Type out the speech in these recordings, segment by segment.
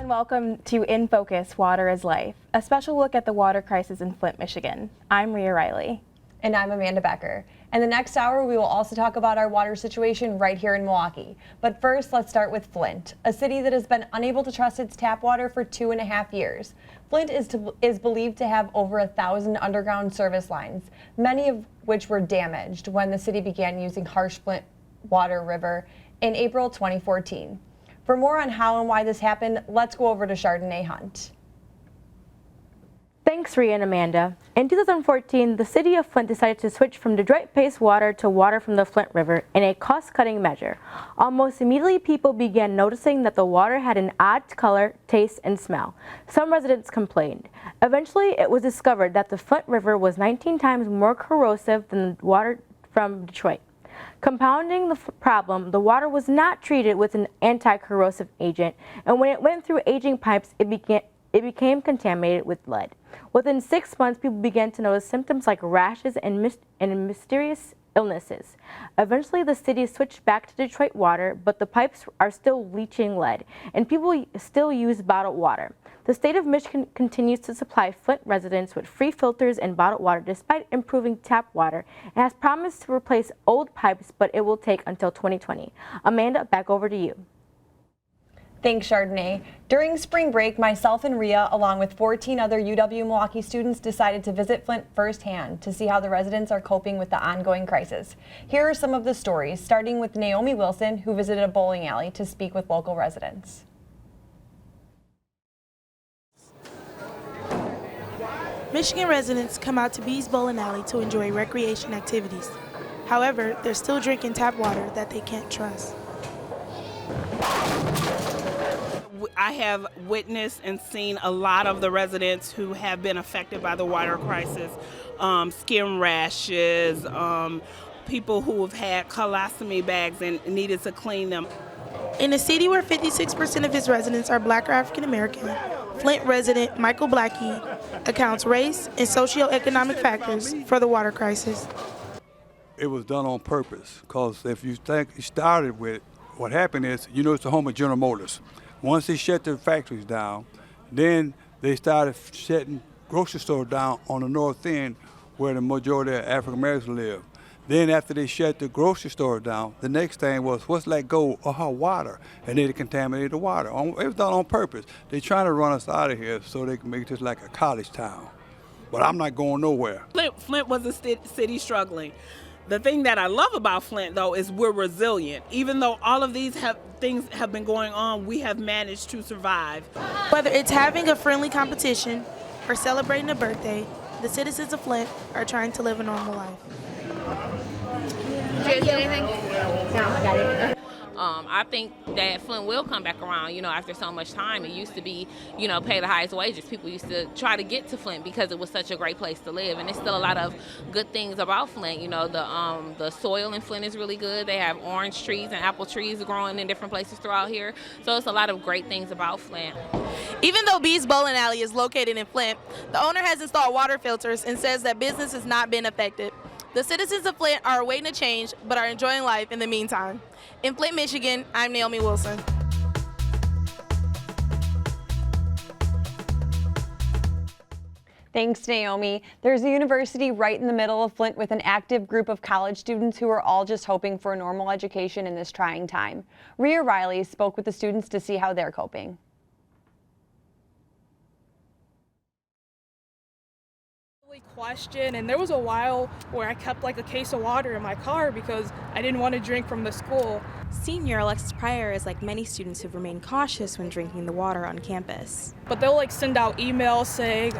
Welcome to inFocus, Water is Life, a special look at the water crisis in Flint, Michigan. I'm Rhea Riley. And I'm Amanda Becker. In the next hour, we will also talk about our water situation right here in Milwaukee. But first, let's start with Flint, a city that has been unable to trust its tap water for 2.5 years. Flint is believed to have over 1,000 underground service lines, many of which were damaged when the city began using harsh Flint water river in April 2014. For more on how and why this happened, let's go over to Chardonnay Hunt. Thanks, Rhea and Amanda. In 2014, the city of Flint decided to switch from Detroit-based water to water from the Flint River in a cost-cutting measure. Almost immediately, people began noticing that the water had an odd color, taste, and smell. Some residents complained. Eventually, it was discovered that the Flint River was 19 times more corrosive than the water from Detroit. Compounding the problem, the water was not treated with an anti-corrosive agent, and when it went through aging pipes, it became contaminated with lead. Within 6 months, people began to notice symptoms like rashes and mysterious illnesses. Eventually, the city switched back to Detroit water, but the pipes are still leaching lead, and people still use bottled water. The state of Michigan continues to supply Flint residents with free filters and bottled water despite improving tap water and has promised to replace old pipes, but it will take until 2020. Amanda, back over to you. Thanks, Chardonnay. During spring break, myself and Rhea, along with 14 other UW-Milwaukee students, decided to visit Flint firsthand to see how the residents are coping with the ongoing crisis. Here are some of the stories, starting with Naomi Wilson, who visited a bowling alley to speak with local residents. Michigan residents come out to Bees Bowling Alley to enjoy recreation activities. However, they're still drinking tap water that they can't trust. I have witnessed and seen a lot of the residents who have been affected by the water crisis, skin rashes, people who have had colostomy bags and needed to clean them. In a city where 56% of its residents are Black or African American, Flint resident Michael Blackie accounts race and socioeconomic factors for the water crisis. It was done on purpose, because if you think it started with, what happened is, it's the home of General Motors. Once they shut their factories down, then they started shutting grocery stores down on the north end where the majority of African Americans live. Then after they shut the grocery store down, the next thing was, let's let go of our water, and they contaminated the water. It was done on purpose. They're trying to run us out of here so they can make this like a college town. But I'm not going nowhere. Flint was a city struggling. The thing that I love about Flint, though, is we're resilient. Even though all of these things have been going on, we have managed to survive. Whether it's having a friendly competition or celebrating a birthday, the citizens of Flint are trying to live a normal life. Did you get anything? No, I got it. I think that Flint will come back around, after so much time. It used to be, pay the highest wages. People used to try to get to Flint because it was such a great place to live. And there's still a lot of good things about Flint. The soil in Flint is really good. They have orange trees and apple trees growing in different places throughout here. So it's a lot of great things about Flint. Even though Bees Bowling Alley is located in Flint, the owner has installed water filters and says that business has not been affected. The citizens of Flint are awaiting a change, but are enjoying life in the meantime. In Flint, Michigan, I'm Naomi Wilson. Thanks, Naomi. There's a university right in the middle of Flint with an active group of college students who are all just hoping for a normal education in this trying time. Rhea Riley spoke with the students to see how they're coping. Question, and there was a while where I kept like a case of water in my car because I didn't want to drink from the school. Senior Alexis Pryor is like many students who've remained cautious when drinking the water on campus. But they'll like send out emails saying,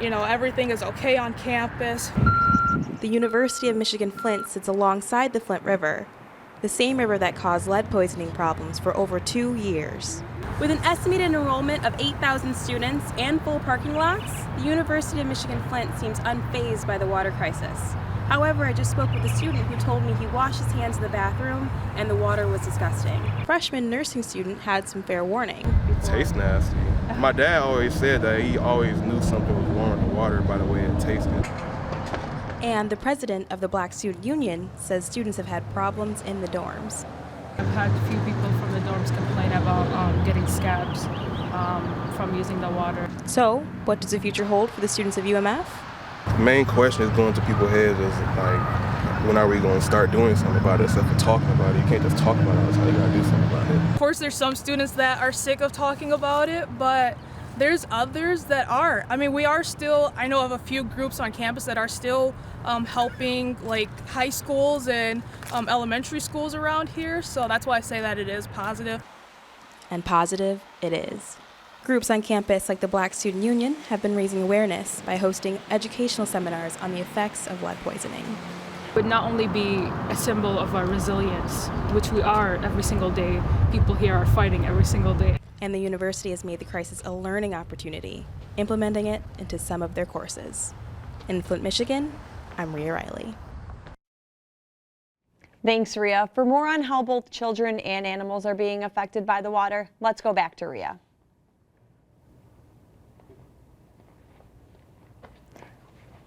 everything is okay on campus. The University of Michigan Flint sits alongside the Flint River, the same river that caused lead poisoning problems for over 2 years. With an estimated enrollment of 8,000 students and full parking lots, the University of Michigan Flint seems unfazed by the water crisis. However, I just spoke with a student who told me he washed his hands in the bathroom and the water was disgusting. A freshman nursing student had some fair warning. It tastes nasty. My dad always said that he always knew something was wrong with the water by the way it tasted. And the president of the Black Student Union says students have had problems in the dorms. I've had a few people from the dorms complain about getting scabs from using the water. So, what does the future hold for the students of UMF? The main question is going to people's heads is like, when are we going to start doing something about it instead of talking about it? You can't just talk about it all the time, you gotta do something about it. Of course, there's some students that are sick of talking about it, but there's others that are. I mean, we are still, I know of a few groups on campus that are still helping like high schools and elementary schools around here, so that's why I say that it is positive. And positive it is. Groups on campus like the Black Student Union have been raising awareness by hosting educational seminars on the effects of lead poisoning. It would not only be a symbol of our resilience, which we are every single day, people here are fighting every single day. And the university has made the crisis a learning opportunity, implementing it into some of their courses. In Flint, Michigan, I'm Rhea Riley. Thanks, Rhea. For more on how both children and animals are being affected by the water, let's go back to Rhea.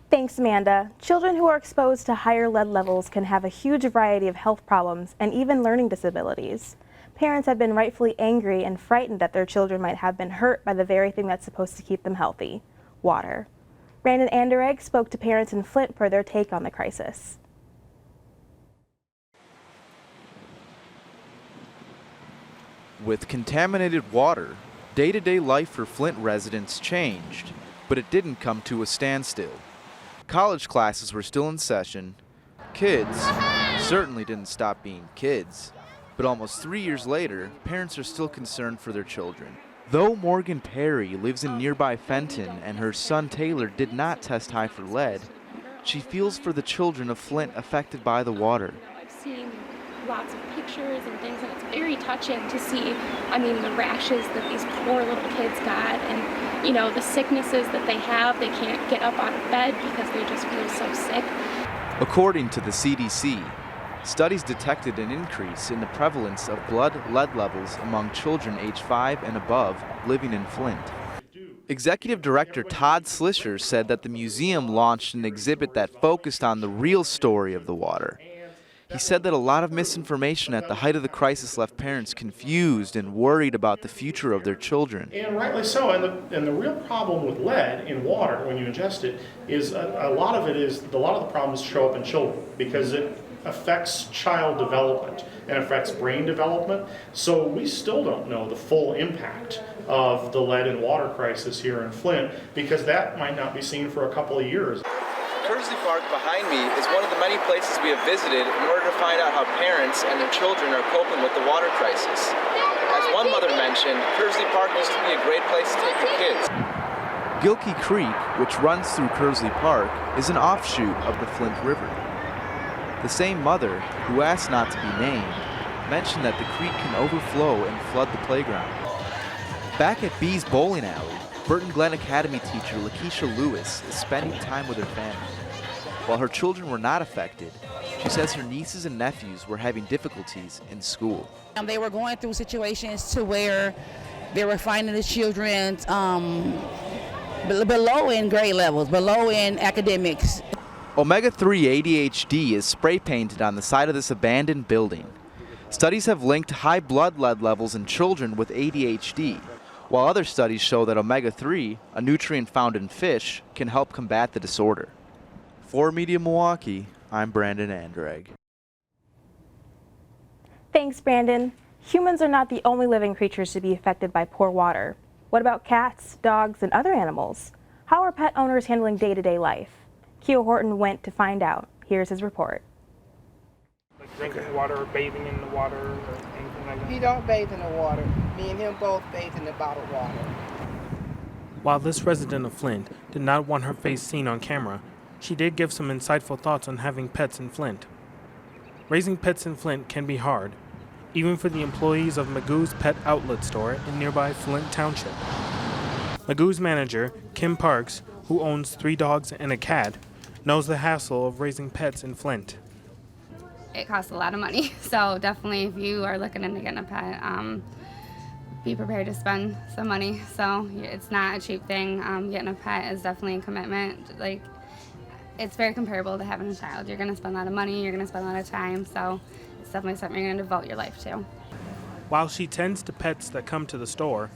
Thanks, Amanda. Children who are exposed to higher lead levels can have a huge variety of health problems and even learning disabilities. Parents have been rightfully angry and frightened that their children might have been hurt by the very thing that's supposed to keep them healthy, water. Brandon Anderegg spoke to parents in Flint for their take on the crisis. With contaminated water, day-to-day life for Flint residents changed, but it didn't come to a standstill. College classes were still in session. Kids certainly didn't stop being kids. But almost 3 years later, parents are still concerned for their children. Though Morgan Perry lives in nearby Fenton and her son Taylor did not test high for lead, she feels for the children of Flint affected by the water. I've seen lots of pictures and things, and it's very touching to see, the rashes that these poor little kids got, and, the sicknesses that they have. They can't get up out of bed because they just feel so sick. According to the CDC, studies detected an increase in the prevalence of blood lead levels among children age 5 and above living in Flint. Executive Director Todd Slisher said that the museum launched an exhibit that focused on the real story of the water. He said that a lot of misinformation at the height of the crisis left parents confused and worried about the future of their children. And rightly so. And the real problem with lead in water when you ingest it is a lot of the problems show up in children because it affects child development and affects brain development. So we still don't know the full impact of the lead and water crisis here in Flint because that might not be seen for a couple of years. Kersley Park behind me is one of the many places we have visited in order to find out how parents and their children are coping with the water crisis. As one mother mentioned, Kersley Park used to be a great place to take your kids. Gilkey Creek, which runs through Kersley Park, is an offshoot of the Flint River. The same mother, who asked not to be named, mentioned that the creek can overflow and flood the playground. Back at Bee's Bowling Alley, Burton Glen Academy teacher Lakeisha Lewis is spending time with her family. While her children were not affected, she says her nieces and nephews were having difficulties in school. They were going through situations to where they were finding the children below in grade levels, below in academics. Omega-3 ADHD is spray painted on the side of this abandoned building. Studies have linked high blood lead levels in children with ADHD, while other studies show that omega-3, a nutrient found in fish, can help combat the disorder. For Media Milwaukee, I'm Brandon Anderegg. Thanks, Brandon. Humans are not the only living creatures to be affected by poor water. What about cats, dogs, and other animals? How are pet owners handling day-to-day life? Keo Horton went to find out. Here's his report. Like drinking water or bathing in the water or anything like that? He don't bathe in the water. Me and him both bathe in the bottled water. While this resident of Flint did not want her face seen on camera, she did give some insightful thoughts on having pets in Flint. Raising pets in Flint can be hard, even for the employees of Magoo's Pet Outlet store in nearby Flint Township. Magoo's manager, Kim Parks, who owns 3 dogs and a cat, knows the hassle of raising pets in Flint. It costs a lot of money, so definitely if you are looking into getting a pet, be prepared to spend some money. So it's not a cheap thing. Getting a pet is definitely a commitment. Like, it's very comparable to having a child. You're going to spend a lot of money, you're going to spend a lot of time, so it's definitely something you're going to devote your life to. While she tends to pets that come to the store,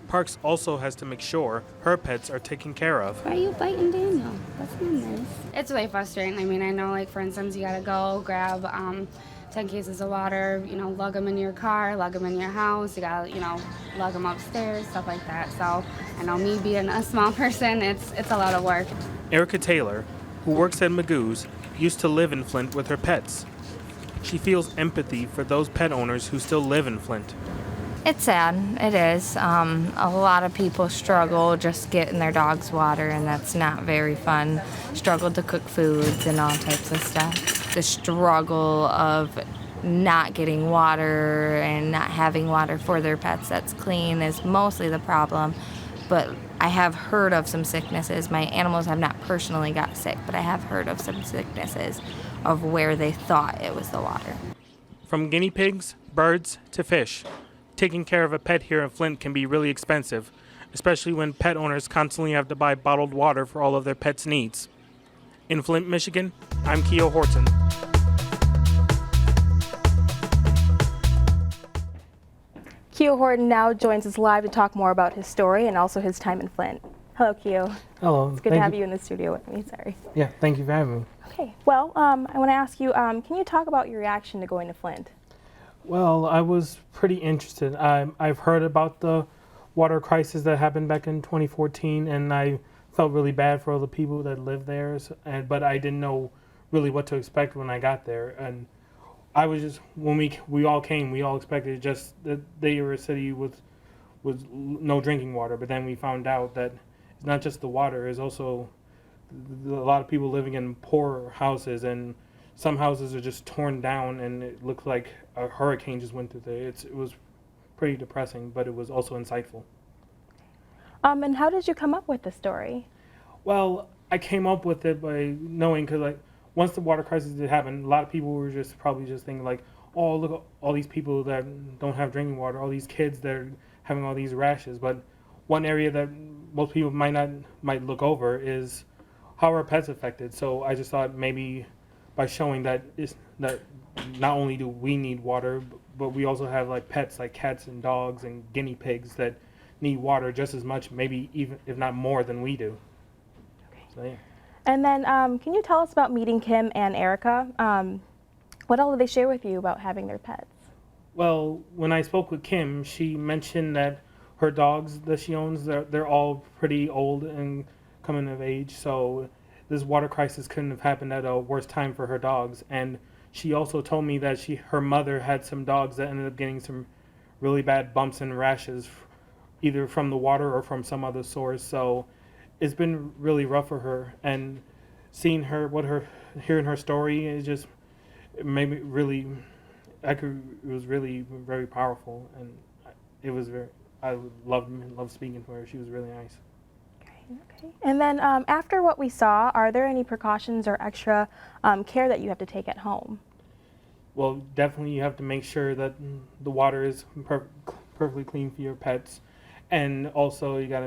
Parks also has to make sure her pets are taken care of. Why are you biting Daniel? That's not nice. It's really frustrating. I mean, I know, like, for instance, you gotta go grab 10 cases of water, lug them in your car, lug them in your house, you gotta, lug them upstairs, stuff like that. So I know, me being a small person, it's a lot of work. Erica Taylor, who works at Magoo's, used to live in Flint with her pets. She feels empathy for those pet owners who still live in Flint. It's sad, it is. A lot of people struggle just getting their dogs water, and that's not very fun. Struggle to cook foods and all types of stuff. The struggle of not getting water and not having water for their pets that's clean is mostly the problem. But I have heard of some sicknesses. My animals have not personally got sick, but I have heard of some sicknesses of where they thought it was the water. From guinea pigs, birds, to fish, taking care of a pet here in Flint can be really expensive, especially when pet owners constantly have to buy bottled water for all of their pets' needs. In Flint, Michigan, I'm Keo Horton. Keo Horton now joins us live to talk more about his story and also his time in Flint. Hello, Keo. Hello. It's good to have you in the studio with me. Sorry. Yeah, thank you for having me. Okay. Well, I want to ask you, can you talk about your reaction to going to Flint? Well, I was pretty interested. I've heard about the water crisis that happened back in 2014, and I felt really bad for all the people that live there. But I didn't know really what to expect when I got there. And I was just, when we all came, we all expected just that they were a city with no drinking water. But then we found out that it's not just the water; it's also a lot of people living in poor houses, and some houses are just torn down, and it looked like a hurricane just went through there. It was pretty depressing, but it was also insightful. And how did you come up with the story? Well, I came up with it by knowing, because like once the water crisis did happen, a lot of people were just probably just thinking like, oh, look at all these people that don't have drinking water, all these kids that are having all these rashes. But one area that most people might look over is how are pets affected. So I just thought maybe by showing that not only do we need water, but we also have like pets like cats and dogs and guinea pigs that need water just as much, maybe even if not more than we do. Okay. So yeah. And then can you tell us about meeting Kim and Erica? What all did they share with you about having their pets? Well, when I spoke with Kim, she mentioned that her dogs that she owns, they're all pretty old and coming of age, so this water crisis couldn't have happened at a worse time for her dogs. And she also told me that her mother had some dogs that ended up getting some really bad bumps and rashes, either from the water or from some other source. So it's been really rough for her. And seeing hearing her story, it made me really, it was really very powerful. And I loved speaking to her. She was really nice. Okay. And then after what we saw, are there any precautions or extra care that you have to take at home? Well, definitely you have to make sure that the water is perfectly clean for your pets. And also you got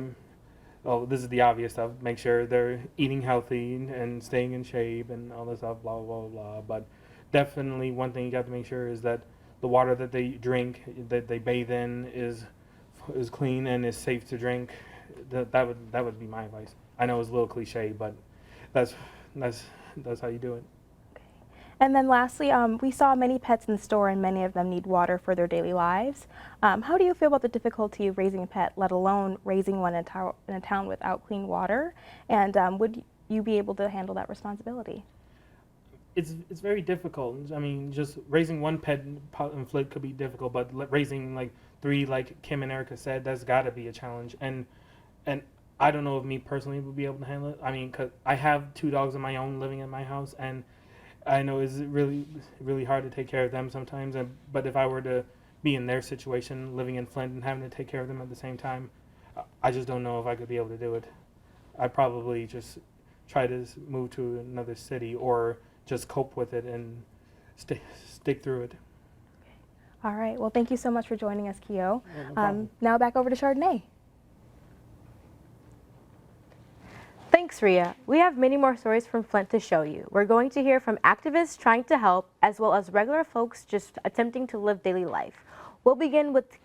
to, this is the obvious stuff, make sure they're eating healthy and staying in shape and all this stuff, blah, blah, blah, blah. But definitely one thing you got to make sure is that the water that they drink, that they bathe in is clean and is safe to drink. That would be my advice. I know it's a little cliche, but that's how you do it. And then lastly, we saw many pets in the store and many of them need water for their daily lives. How do you feel about the difficulty of raising a pet, let alone raising one in a town without clean water? And would you be able to handle that responsibility? It's very difficult. I mean, just raising one pet in Flint could be difficult, but raising like 3, like Kim and Erica said, that's got to be a challenge. And I don't know if me personally would be able to handle it. I mean, 'cause I have 2 dogs of my own living in my house, and I know it's really hard to take care of them sometimes. But if I were to be in their situation, living in Flint and having to take care of them at the same time, I just don't know if I could be able to do it. I'd probably just try to move to another city or just cope with it and stick through it. All right. Well, thank you so much for joining us, Keo. No problem. Now back over to Chardonnay. Thanks, Ria. We have many more stories from Flint to show you. We're going to hear from activists trying to help, as well as regular folks just attempting to live daily life. We'll begin with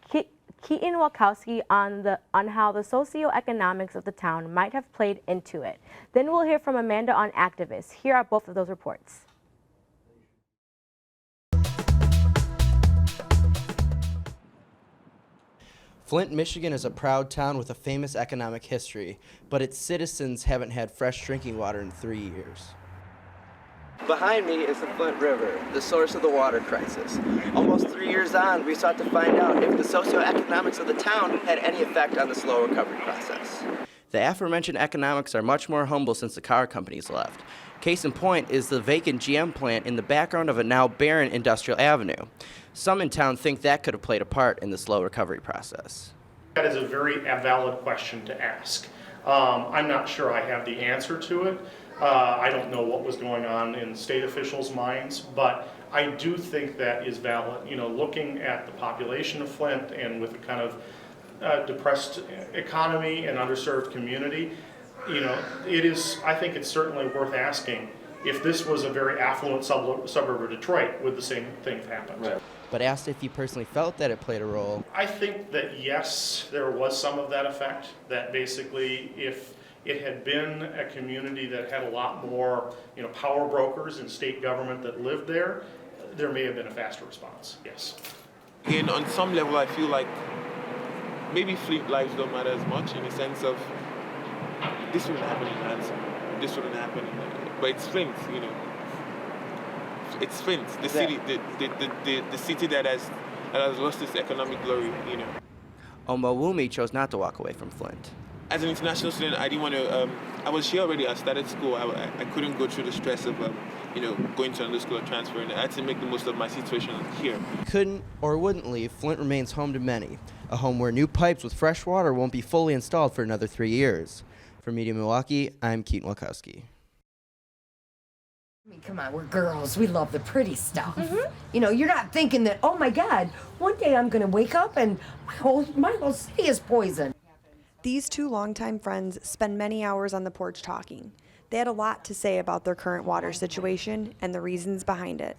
Keaton Walkowski on how the socioeconomics of the town might have played into it. Then we'll hear from Amanda on activists. Here are both of those reports. Flint, Michigan is a proud town with a famous economic history, but its citizens haven't had fresh drinking water in 3 years. Behind me is the Flint River, the source of the water crisis. Almost 3 years on, we sought to find out if the socioeconomics of the town had any effect on the slow recovery process. The aforementioned economics are much more humble since the car companies left. Case in point is the vacant GM plant in the background of a now barren industrial avenue. Some in town think that could have played a part in the slow recovery process. That is a very valid question to ask. I'm not sure I have the answer to it. I don't know what was going on in state officials' minds, but I do think that is valid. You know, looking at the population of Flint and with the kind of depressed economy and underserved community, you know, I think it's certainly worth asking if this was a very affluent suburb of Detroit, would the same thing have happened? Right. But asked if he personally felt that it played a role. I think that yes, there was some of that effect, that basically if it had been a community that had a lot more, you know, power brokers and state government that lived there, there may have been a faster response, yes. And on some level, I feel like maybe Flint lives don't matter as much in the sense of this wouldn't happen in Hanson, this wouldn't happen but it's Flint, you know. It's Flint, the city, the city that has lost its economic glory, you know. Omawumi chose not to walk away from Flint. As an international student, I didn't want to. I was here already. I started school. I couldn't go through the stress of, you know, going to another school or transferring. I had to make the most of my situation here. Couldn't or wouldn't leave, Flint remains home to many. A home where new pipes with fresh water won't be fully installed for another 3 years. For Media Milwaukee, I'm Keaton Walkowski. I mean, come on, we're girls. We love the pretty stuff. You know, you're not thinking that, oh my God, one day I'm going to wake up and my whole city is poison. These two longtime friends spend many hours on the porch talking. They had a lot to say about their current water situation and the reasons behind it.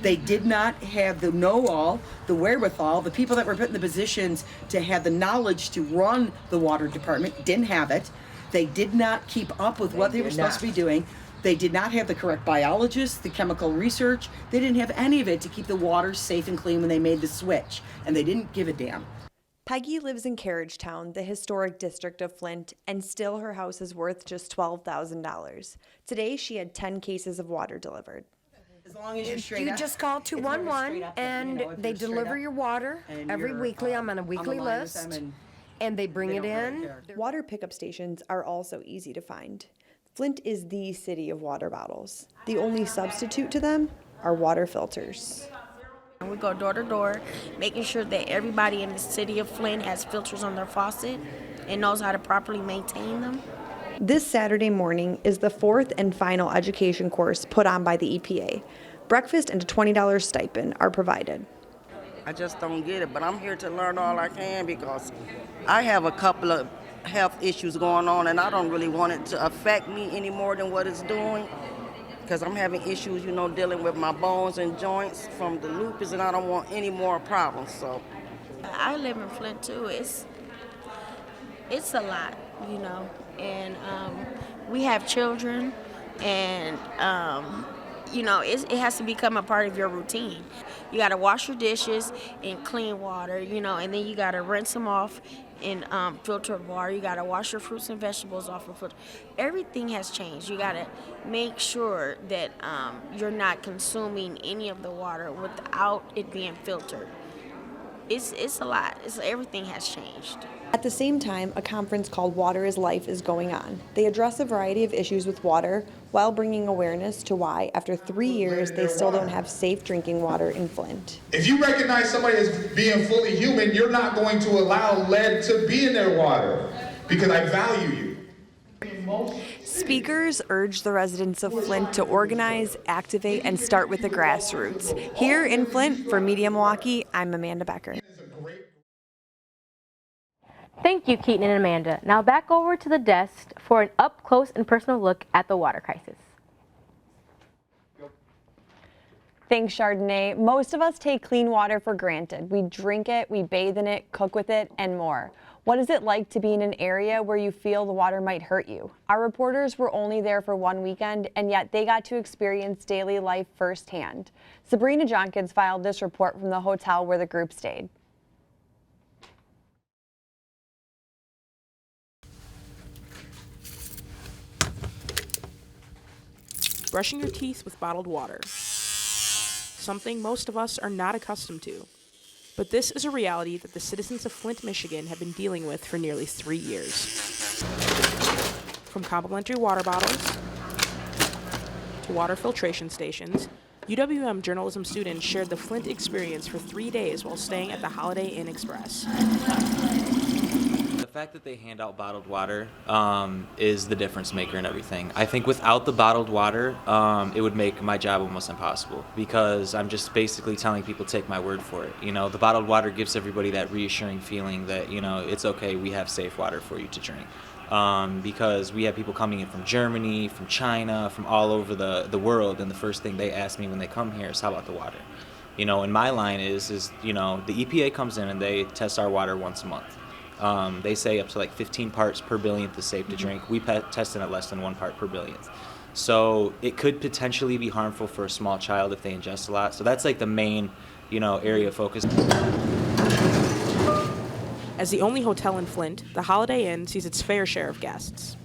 They did not have the know-all, the wherewithal, the people that were put in the positions to have the knowledge to run the water department didn't have it. They did not keep up with what they were supposed to be doing. They did not have the correct biologists, the chemical research. They didn't have any of it to keep the water safe and clean when they made the switch, and they didn't give a damn. Peggy lives in Carriagetown, the historic district of Flint, and still her house is worth just $12,000. Today, she had 10 cases of water delivered. As long as you're straight You up. just call 211 and they deliver your water every weekly. I'm on a weekly list, and they bring it in. Water pickup stations are also easy to find. Flint is the city of water bottles. The only substitute to them are water filters. We go door to door, making sure that everybody in the city of Flint has filters on their faucet and knows how to properly maintain them. This Saturday morning is the fourth and final education course put on by the EPA. Breakfast and a $20 stipend are provided. I just don't get it, but I'm here to learn all I can because I have a couple of health issues going on and I don't really want it to affect me any more than what it's doing. Because I'm having issues, you know, dealing with my bones and joints from the lupus, and I don't want any more problems. So, I live in Flint too. It's a lot, you know, and we have children, and it has to become a part of your routine. You got to wash your dishes in clean water, and then you got to rinse them off in filtered water. You got to wash your fruits and vegetables off of filter. Everything has changed. You got to make sure that you're not consuming any of the water without it being filtered. It's a lot. Everything has changed. At the same time, a conference called Water is Life is going on. They address a variety of issues with water while bringing awareness to why, after 3 years, they still don't have safe drinking water in Flint. If you recognize somebody as being fully human, you're not going to allow lead to be in their water because I value you. Speakers urge the residents of Flint to organize, activate, and start with the grassroots. Here in Flint, for Media Milwaukee, I'm Amanda Becker. Thank you, Keaton and Amanda. Now back over to the desk for an up-close and personal look at the water crisis. Thanks, Chardonnay. Most of us take clean water for granted. We drink it, we bathe in it, cook with it, and more. What is it like to be in an area where you feel the water might hurt you? Our reporters were only there for one weekend, and yet they got to experience daily life firsthand. Sabrina Jonkins filed this report from the hotel where the group stayed. Brushing your teeth with bottled water. Something most of us are not accustomed to. But this is a reality that the citizens of Flint, Michigan have been dealing with for nearly 3 years. From complimentary water bottles to water filtration stations, UWM journalism students shared the Flint experience for 3 days while staying at the Holiday Inn Express. The fact that they hand out bottled water is the difference maker in everything. I think without the bottled water, it would make my job almost impossible because I'm just basically telling people take my word for it. The bottled water gives everybody that reassuring feeling that, it's okay, we have safe water for you to drink. Because we have people coming in from Germany, from China, from all over the world, and the first thing they ask me when they come here is, how about the water? And my line is the EPA comes in and they test our water once a month. They say up to like 15 parts per billionth is safe to drink. We test it at less than 1 part per billionth. So it could potentially be harmful for a small child if they ingest a lot. So that's like the main, area of focus. As the only hotel in Flint, the Holiday Inn sees its fair share of guests.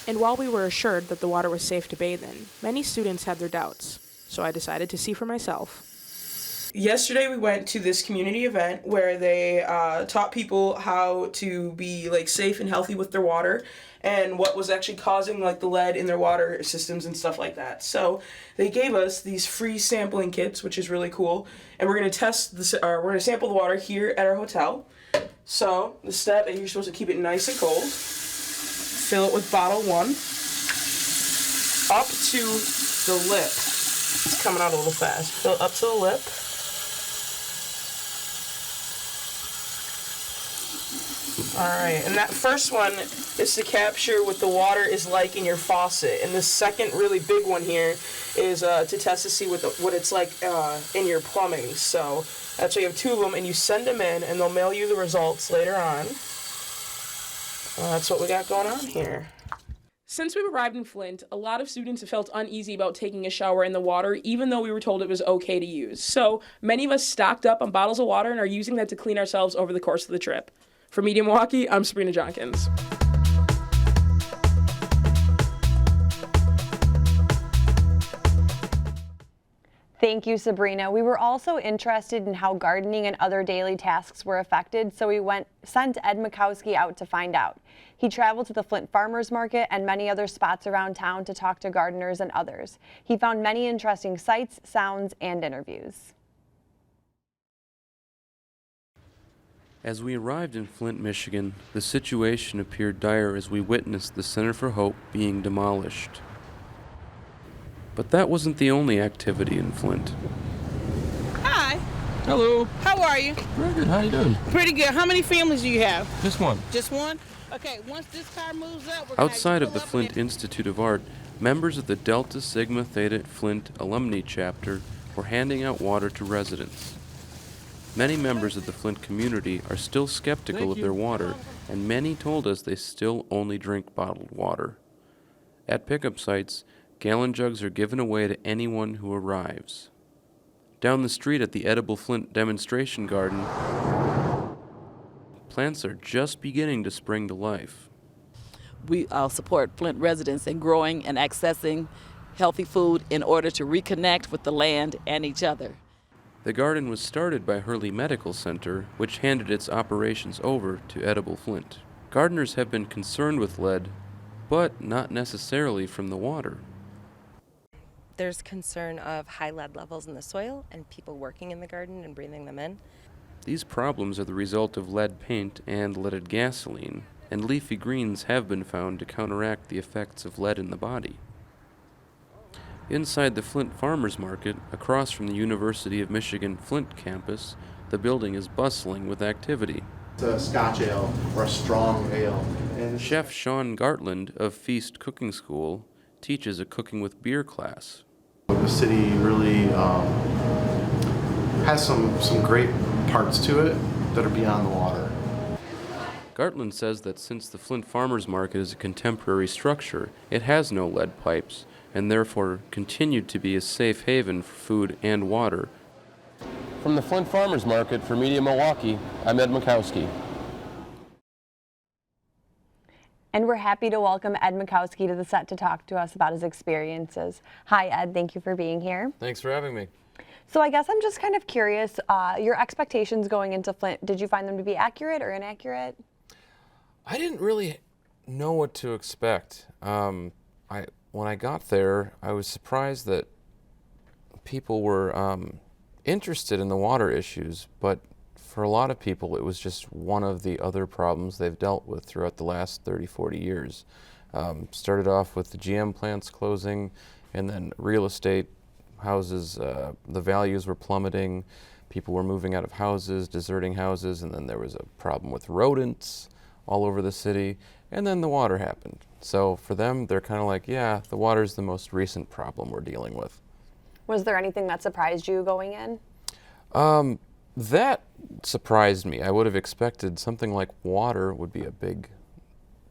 And while we were assured that the water was safe to bathe in, many students had their doubts. So I decided to see for myself. Yesterday we went to this community event where they taught people how to be safe and healthy with their water and what was actually causing the lead in their water systems and stuff like that. So they gave us these free sampling kits, which is really cool, and we're going to test this. We're going to sample the water here at our hotel. So the step is you're supposed to keep it nice and cold. Fill it with bottle 1 up to the lip. It's coming out a little fast. Fill it up to the lip. Alright, and that first one is to capture what the water is like in your faucet. And the second really big one here is to test to see what it's like in your plumbing. So that's why you have 2 of them, and you send them in, and they'll mail you the results later on. That's what we got going on here. Since we've arrived in Flint, a lot of students have felt uneasy about taking a shower in the water, even though we were told it was okay to use. So many of us stocked up on bottles of water and are using that to clean ourselves over the course of the trip. For Media Milwaukee, I'm Sabrina Jonkins. Thank you, Sabrina. We were also interested in how gardening and other daily tasks were affected, so we sent Ed Mikowski out to find out. He traveled to the Flint Farmers Market and many other spots around town to talk to gardeners and others. He found many interesting sights, sounds, and interviews. As we arrived in Flint, Michigan, the situation appeared dire as we witnessed the Center for Hope being demolished. But that wasn't the only activity in Flint. Hi. Hello. How are you? Very good. How you doing? Pretty good. How many families do you have? Just one. Just one? Okay, once this car moves up, we're Outside of the Flint Institute of Art, members of the Delta Sigma Theta Flint alumni chapter were handing out water to residents. Many members of the Flint community are still skeptical of their water, and many told us they still only drink bottled water. At pickup sites, gallon jugs are given away to anyone who arrives. Down the street at the Edible Flint demonstration garden, plants are just beginning to spring to life. We support Flint residents in growing and accessing healthy food in order to reconnect with the land and each other. The garden was started by Hurley Medical Center, which handed its operations over to Edible Flint. Gardeners have been concerned with lead, but not necessarily from the water. There's concern of high lead levels in the soil and people working in the garden and breathing them in. These problems are the result of lead paint and leaded gasoline, and leafy greens have been found to counteract the effects of lead in the body. Inside the Flint Farmers Market, across from the University of Michigan Flint campus, the building is bustling with activity. It's a Scotch ale or a strong ale. And Chef Sean Gartland of Feast Cooking School teaches a cooking with beer class. the city really has some great parts to it that are beyond the water. Gartland says that since the Flint Farmers Market is a contemporary structure, it has no lead pipes, and therefore continued to be a safe haven for food and water. From the Flint Farmers Market for Media Milwaukee, I'm Ed Mikowski. And we're happy to welcome Ed Mikowski to the set to talk to us about his experiences. Hi, Ed. Thank you for being here. Thanks for having me. So I guess I'm just kind of curious, your expectations going into Flint, did you find them to be accurate or inaccurate? I didn't really know what to expect. When I got there, I was surprised that people were interested in the water issues, but for a lot of people, it was just one of the other problems they've dealt with throughout the last 30, 40 years. Started off with the GM plants closing, and then real estate, houses, the values were plummeting. People were moving out of houses, deserting houses, and then there was a problem with rodents all over the city, and then the water happened. So for them, they're kind of like, yeah, the water's the most recent problem we're dealing with. Was there anything that surprised you going in? That surprised me. I would have expected something like water would be a big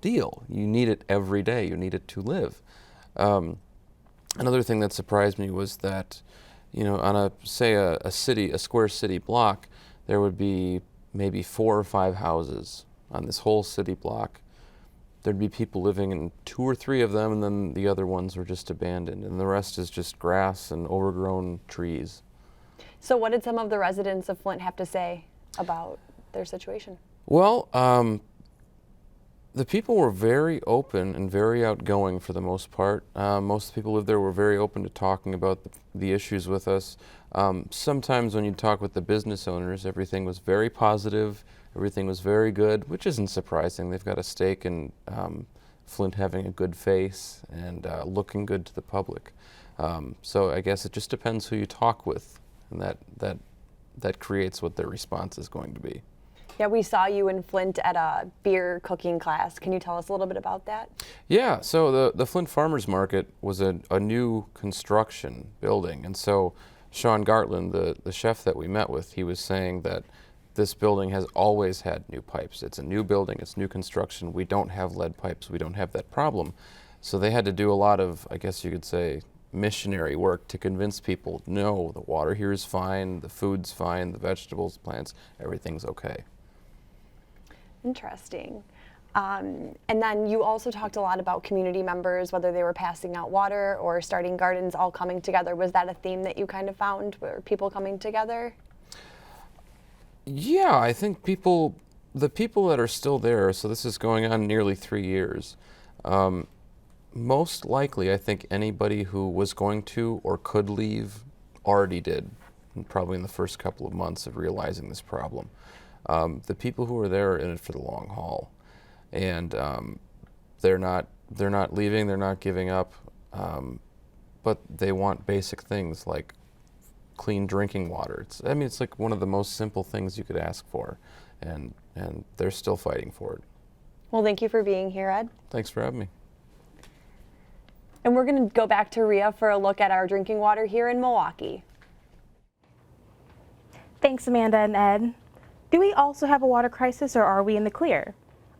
deal. You need it every day. You need it to live. Another thing that surprised me was that, you know, on a square city block, there would be maybe 4 or 5 houses on this whole city block. There'd be people living in 2 or 3 of them, and then the other ones were just abandoned, and the rest is just grass and overgrown trees. So what did some of the residents of Flint have to say about their situation? Well, the people were very open and very outgoing for the most part. Most of the people who lived there were very open to talking about the issues with us. Sometimes when you talk with the business owners, everything was very positive, everything was very good, which isn't surprising. They've got a stake in Flint having a good face and looking good to the public. So I guess it just depends who you talk with, and that creates what their response is going to be. Yeah, we saw you in Flint at a beer cooking class. Can you tell us a little bit about that? Yeah, so the Flint Farmers Market was a new construction building, and so Sean Gartland, the chef that we met with, he was saying that this building has always had new pipes. It's a new building, it's new construction. We don't have lead pipes, we don't have that problem. So they had to do a lot of, I guess you could say, missionary work to convince people, no, the water here is fine, the food's fine, the vegetables, plants, everything's okay. Interesting. And then you also talked a lot about community members, whether they were passing out water or starting gardens, all coming together. Was that a theme that you kind of found, were people coming together? Yeah, I think the people that are still there, so this is going on nearly 3 years, most likely I think anybody who was going to or could leave already did, probably in the first couple of months of realizing this problem. The people who are there are in it for the long haul, and they're not leaving, they're not giving up, but they want basic things like clean drinking water. It's like one of the most simple things you could ask for, and they're still fighting for it. Well, thank you for being here, Ed. Thanks for having me. And we're going to go back to Rhea for a look at our drinking water here in Milwaukee. Thanks, Amanda and Ed. Do we also have a water crisis, or are we in the clear?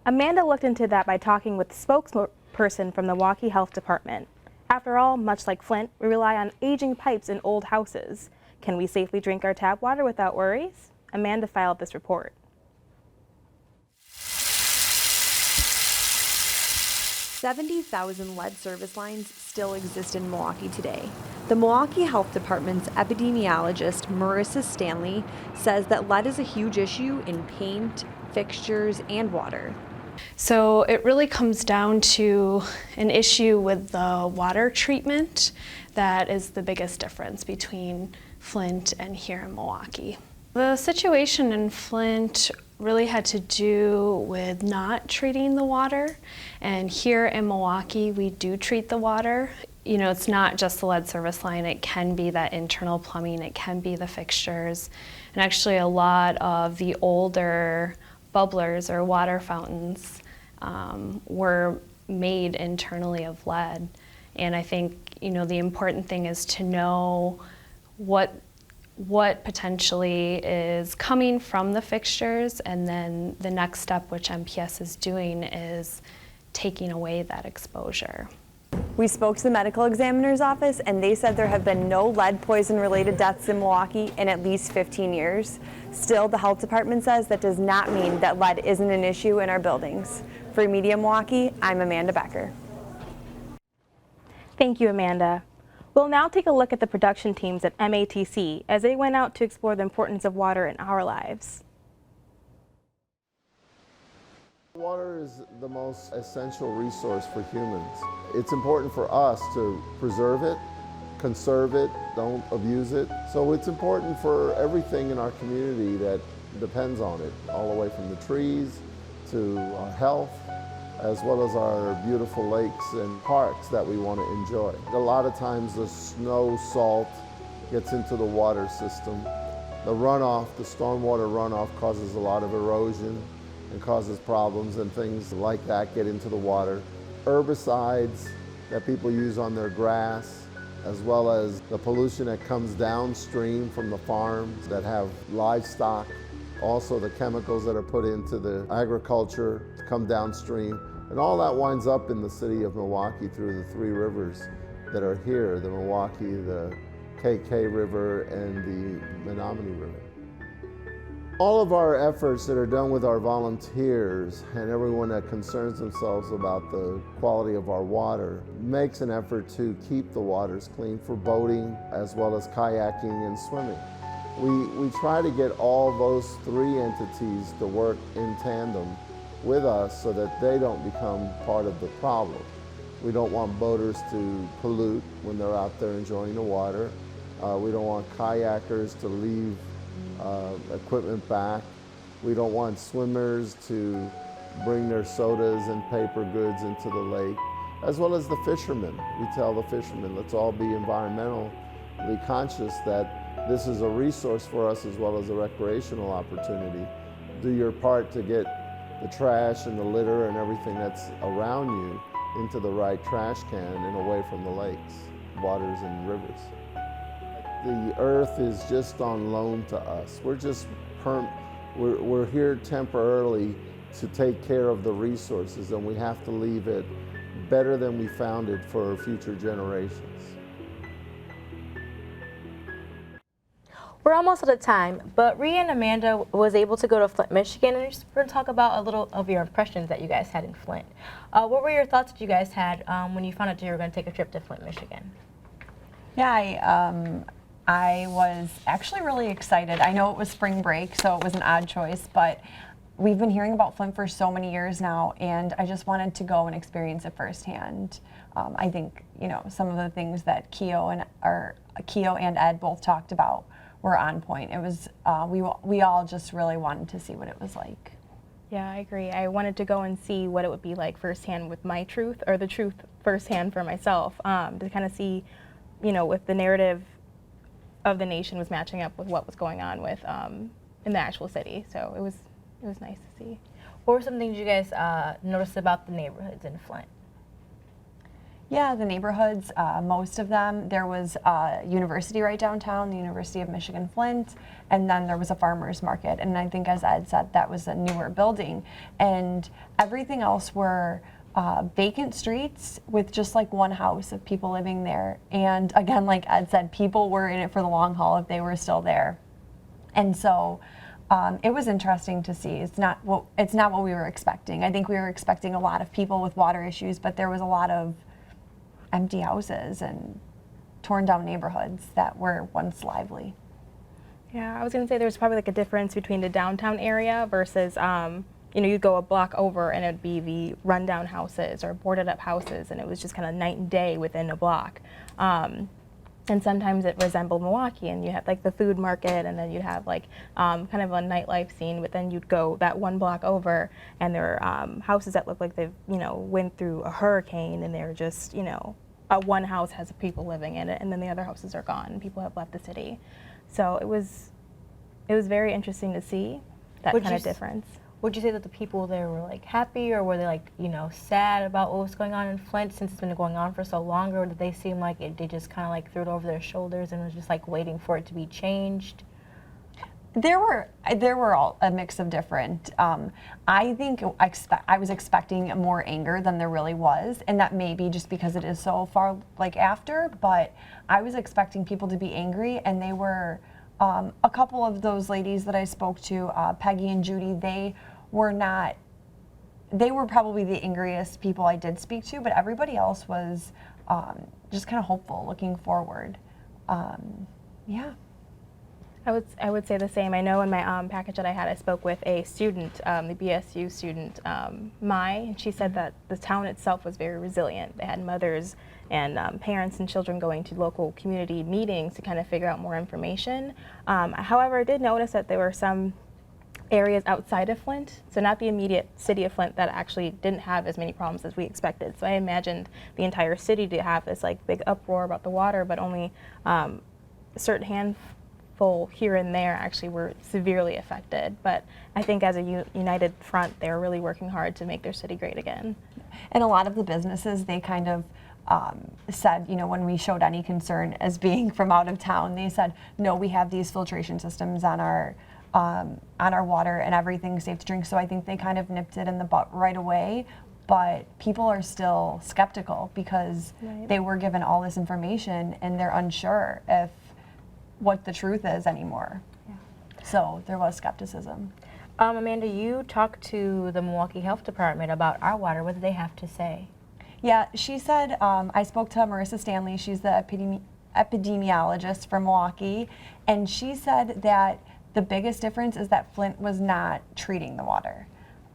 Amanda looked into that by talking with the spokesperson from the Milwaukee Health Department. After all, much like Flint, we rely on aging pipes in old houses. Can we safely drink our tap water without worries? Amanda filed this report. 70,000 lead service lines still exist in Milwaukee today. The Milwaukee Health Department's epidemiologist, Marissa Stanley, says that lead is a huge issue in paint, fixtures, and water. So it really comes down to an issue with the water treatment. That is the biggest difference between Flint and here in Milwaukee. The situation in Flint really had to do with not treating the water. And here in Milwaukee, we do treat the water. You know, it's not just the lead service line, it can be that internal plumbing, it can be the fixtures. And actually a lot of the older bubblers or water fountains were made internally of lead. And I think, you know, the important thing is to know what potentially is coming from the fixtures, and then the next step, which MPS is doing, is taking away that exposure. We spoke to the medical examiner's office, and they said there have been no lead poison related deaths in Milwaukee in at least 15 years. Still, the health department says that does not mean that lead isn't an issue in our buildings. For Media Milwaukee, I'm Amanda Becker. Thank you, Amanda. We'll now take a look at the production teams at MATC as they went out to explore the importance of water in our lives. Water is the most essential resource for humans. It's important for us to preserve it, conserve it, don't abuse it. So it's important for everything in our community that depends on it, all the way from the trees to our health, as well as our beautiful lakes and parks that we want to enjoy. A lot of times the snow salt gets into the water system. The runoff, the stormwater runoff, causes a lot of erosion and causes problems, and things like that get into the water. Herbicides that people use on their grass, as well as the pollution that comes downstream from the farms that have livestock. Also the chemicals that are put into the agriculture to come downstream. And all that winds up in the city of Milwaukee through the three rivers that are here, the Milwaukee, the KK River, and the Menominee River. All of our efforts that are done with our volunteers and everyone that concerns themselves about the quality of our water makes an effort to keep the waters clean for boating as well as kayaking and swimming. We try to get all those three entities to work in tandem with us so that they don't become part of the problem. We don't want boaters to pollute when they're out there enjoying the water. We don't want kayakers to leave equipment back. We don't want swimmers to bring their sodas and paper goods into the lake, as well as the fishermen. We tell the fishermen, let's all be environmentally conscious that this is a resource for us as well as a recreational opportunity. Do your part to get the trash and the litter and everything that's around you into the right trash can and away from the lakes, waters, and rivers. The earth is just on loan to us. We're here temporarily to take care of the resources, and we have to leave it better than we found it for future generations. We're almost out of time, but Rhea and Amanda was able to go to Flint, Michigan, and we're going to talk about a little of your impressions that you guys had in Flint. What were your thoughts that you guys had when you found out you were going to take a trip to Flint, Michigan? Yeah, I was actually really excited. I know it was spring break, so it was an odd choice, but we've been hearing about Flint for so many years now, and I just wanted to go and experience it firsthand. I think, you know, some of the things that Keo and Ed both talked about were on point. It was, we all just really wanted to see what it was like. Yeah, I agree. I wanted to go and see what it would be like firsthand with my truth, or the truth firsthand for myself, to kind of see, you know, if the narrative of the nation was matching up with what was going on with in the actual city. So it was nice to see. What were some things you guys noticed about the neighborhoods in Flint? Yeah, the neighborhoods, most of them, there was a university right downtown, the University of Michigan Flint, and then there was a farmer's market. And I think, as Ed said, that was a newer building. And everything else were vacant streets with just like one house of people living there. And again, like Ed said, people were in it for the long haul if they were still there. And so it was interesting to see. It's not what we were expecting. I think we were expecting a lot of people with water issues, but there was a lot of empty houses and torn down neighborhoods that were once lively. Yeah, I was going to say there's probably like a difference between the downtown area versus, you know, you'd go a block over and it'd be the rundown houses or boarded up houses, and it was just kind of night and day within a block. And sometimes it resembled Milwaukee, and you had like the food market, and then you'd have like kind of a nightlife scene, but then you'd go that one block over and there are houses that look like they've, you know, went through a hurricane, and they're just, you know, one house has people living in it, and then the other houses are gone, and people have left the city. So it was very interesting to see that kind of difference. Would you say that the people there were like happy, or were they like, you know, sad about what was going on in Flint since it's been going on for so long, or did they seem like they just kind of like threw it over their shoulders and was just like waiting for it to be changed? There were all a mix of different. I think I was expecting more anger than there really was, and that may be just because it is so far like after. But I was expecting people to be angry, and they were. A couple of those ladies that I spoke to, Peggy and Judy, they were not. They were probably the angriest people I did speak to, but everybody else was just kind of hopeful, looking forward. Yeah. I would say the same. I know in my package that I had, I spoke with a student, the BSU student, Mai, and she said that the town itself was very resilient. They had mothers and parents and children going to local community meetings to kind of figure out more information. However, I did notice that there were some areas outside of Flint, so not the immediate city of Flint, that actually didn't have as many problems as we expected. So I imagined the entire city to have this like big uproar about the water, but only a certain handful here and there actually were severely affected. But I think as a united front, they're really working hard to make their city great again. And a lot of the businesses, they kind of said, you know, when we showed any concern as being from out of town, they said, no, we have these filtration systems on our water and everything's safe to drink. So I think they kind of nipped it in the butt right away. But people are still skeptical because they were given all this information and they're unsure if what the truth is anymore. Yeah. So there was skepticism. Amanda, you talked to the Milwaukee Health Department about our water. What did they have to say? Yeah, she said, I spoke to Marissa Stanley, she's the epidemiologist from Milwaukee, and she said that the biggest difference is that Flint was not treating the water.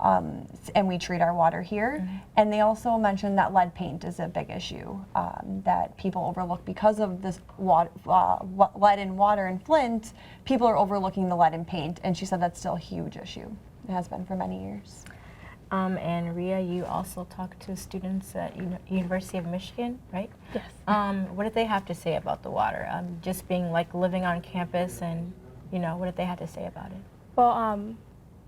And we treat our water here. Mm-hmm. And they also mentioned that lead paint is a big issue that people overlook because of this lead in water in Flint. People are overlooking the lead in paint, and she said that's still a huge issue. It has been for many years. And Rhea, you also talked to students at University of Michigan, right? Yes. What did they have to say about the water? Just being like living on campus, and you know, what did they have to say about it? Well,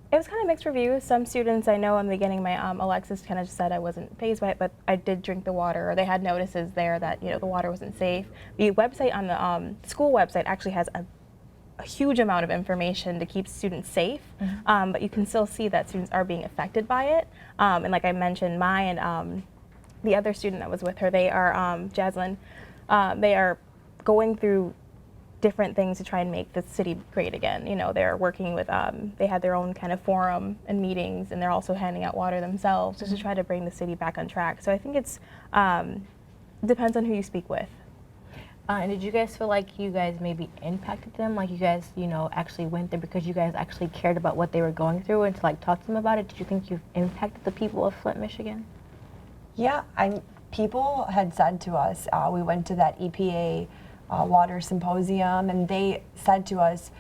it was kind of mixed reviews. Some students I know in the beginning, my Alexis kind of just said I wasn't fazed by it, but I did drink the water, or they had notices there that, you know, the water wasn't safe. The website on the school website actually has a huge amount of information to keep students safe, but you can still see that students are being affected by it. And like I mentioned, Mai and the other student that was with her, they are, Jaslyn, they are going through different things to try and make the city great again. You know, they're working with, they had their own kind of forum and meetings, and they're also handing out water themselves just to try to bring the city back on track. So I think it's, depends on who you speak with. And did you guys feel like you guys maybe impacted them? Like you guys, you know, actually went there because you guys actually cared about what they were going through and to like talk to them about it? Did you think you've impacted the people of Flint, Michigan? Yeah, people had said to us, we went to that EPA water symposium, and they said to us,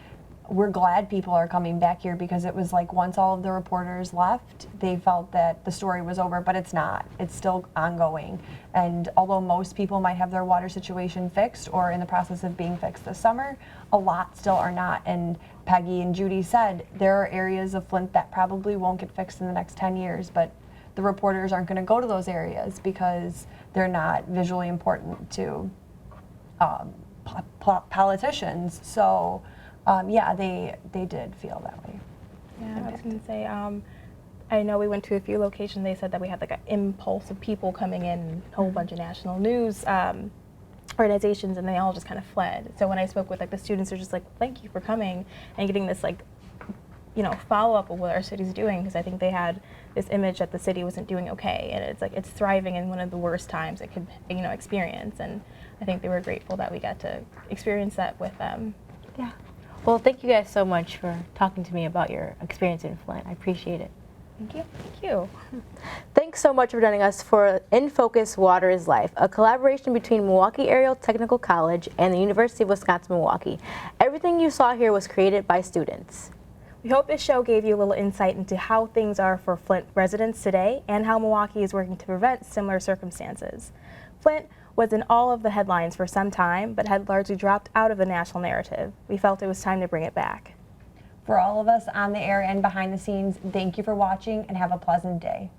we're glad people are coming back here, because it was like once all of the reporters left, they felt that the story was over, but it's not. It's still ongoing. And although most people might have their water situation fixed or in the process of being fixed this summer, a lot still are not. And Peggy and Judy said there are areas of Flint that probably won't get fixed in the next 10 years, but the reporters aren't going to go to those areas because they're not visually important to politicians. So yeah, they did feel that way. Yeah, I was going to say, I know we went to a few locations. They said that we had like an impulse of people coming in, a whole bunch of national news organizations, and they all just kind of fled. So when I spoke with like the students, they're just like, thank you for coming and getting this like, you know, follow up of what our city's doing, because I think they had this image that the city wasn't doing okay, and it's like it's thriving in one of the worst times it could, you know, experience. And I think they were grateful that we got to experience that with them. Yeah. Well, thank you guys so much for talking to me about your experience in Flint. I appreciate it. Thank you. Thank you. Thanks so much for joining us for inFocus Water is Life, a collaboration between Milwaukee Area Technical College and the University of Wisconsin-Milwaukee. Everything you saw here was created by students. We hope this show gave you a little insight into how things are for Flint residents today and how Milwaukee is working to prevent similar circumstances. Flint was in all of the headlines for some time, but had largely dropped out of the national narrative. We felt it was time to bring it back. For all of us on the air and behind the scenes, thank you for watching and have a pleasant day.